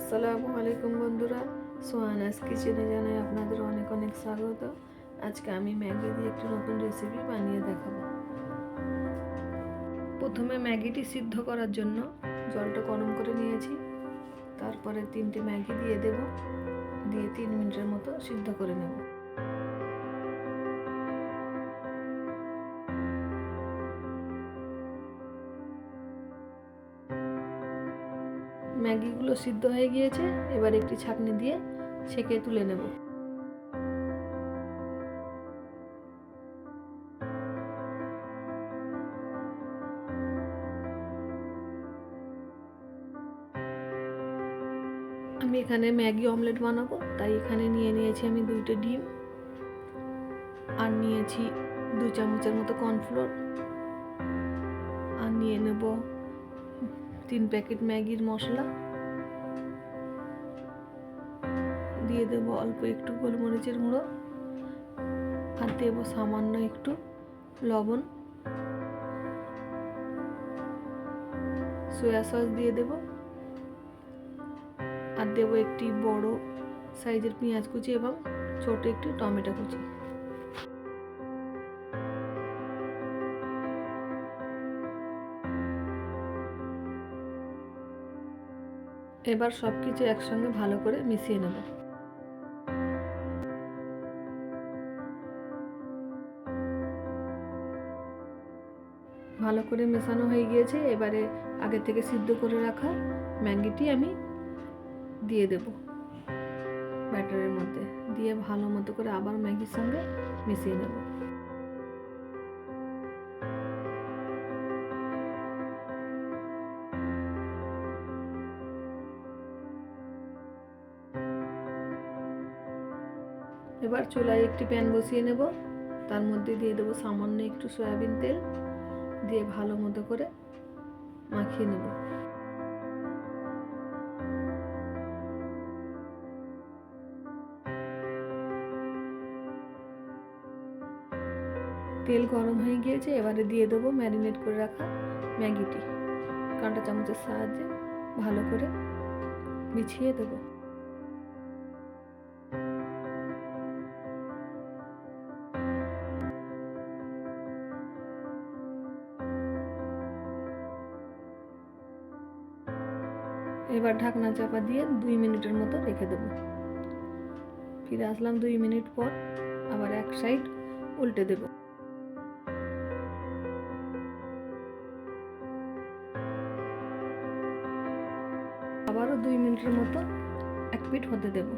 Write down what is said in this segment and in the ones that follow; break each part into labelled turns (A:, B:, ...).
A: আসসালামু আলাইকুম বন্ধুরা, সোহানাস কিচেনে জানাই আপনাদের অনেক অনেক স্বাগত। আজকে আমি ম্যাগি দিয়ে একটি নতুন রেসিপি বানিয়ে দেখাবো। প্রথমে ম্যাগিটি সিদ্ধ করার জন্য জলটা গরম করে নিয়েছি। তারপরে 3টে ম্যাগি দিয়ে দেব, দিয়ে 3 মিনিটের মতো সিদ্ধ করে নেব। ম্যাগিগুলো সিদ্ধ হয়ে গিয়েছে, এবার একটি ছাঁকনি দিয়ে ছেঁকে তুলে নেব। আমি এখানে ম্যাগি অমলেট বানাবো, তাই এখানে নিয়েছি আমি 2টে ডিম, আর নিয়েছি 2 চামচের মতো কর্নফ্লোর, আর নিয়ে নেব 3 প্যাকেট ম্যাগির মশলা, দিয়ে দেবো অল্প একটু গোলমরিচের গুঁড়ো, আর দেবো সামান্য একটু লবণ, সয়া সস দিয়ে দেব, আর দেবো একটি বড় সাইজের পেঁয়াজ কুচি এবং ছোট একটি টমেটো কুচি। এবার সব কিছু একসঙ্গে ভালো করে মিশিয়ে নেব। ভালো করে মেশানো হয়ে গিয়েছে, এবারে আগে থেকে সিদ্ধ করে রাখা ম্যাগিটি আমি দিয়ে দেব ব্যাটারের মধ্যে, দিয়ে ভালো মতো করে আবার ম্যাগির সঙ্গে মিশিয়ে নেব। এবার চুলায় একটি প্যান বসিয়ে নেব, তার মধ্যে দিয়ে দেবো সামান্য একটু সয়াবিন তেল, দিয়ে ভালো মতো করে মাখিয়ে নেব। তেল গরম হয়ে গিয়েছে, এবারে দিয়ে দেবো ম্যারিনেট করে রাখা ম্যাগিটি, কাঁটা চামচের সাহায্যে ভালো করে বিছিয়ে দেবো। এবার ঢাকনা চাপা দিয়ে 2 মিনিটের মতো রেখে দেবো। ফিরে আসলাম 2 মিনিট পর, আবার এক সাইড উল্টে দেব। আবারও 2 মিনিটের মতো এক পিঠ হতে দেব।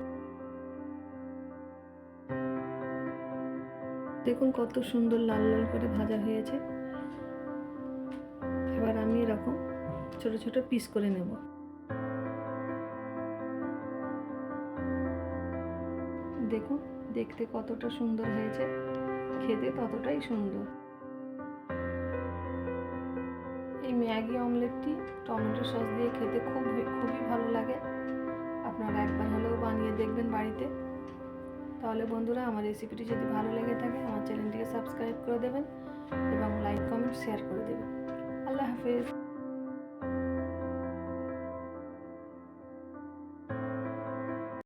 A: দেখুন কত সুন্দর লাল লাল করে ভাজা হয়েছে। এবার আমি এরকম ছোট ছোট পিস করে নেব। দেখুন দেখতে কতটা সুন্দর হয়েছে, খেতে ততটাই সুন্দর। এই ম্যাগি অমলেটটি টমেটো সস দিয়ে খেতে খুবই ভালো লাগে। আপনারা একবার হলেও বানিয়ে দেখবেন বাড়িতে। তাহলে বন্ধুরা, আমার রেসিপিটি যদি ভালো লেগে থাকে আমার চ্যানেলটিকে সাবস্ক্রাইব করে দেবেন এবং লাইক কমেন্ট শেয়ার করে দেবেন। আল্লাহ হাফেজ।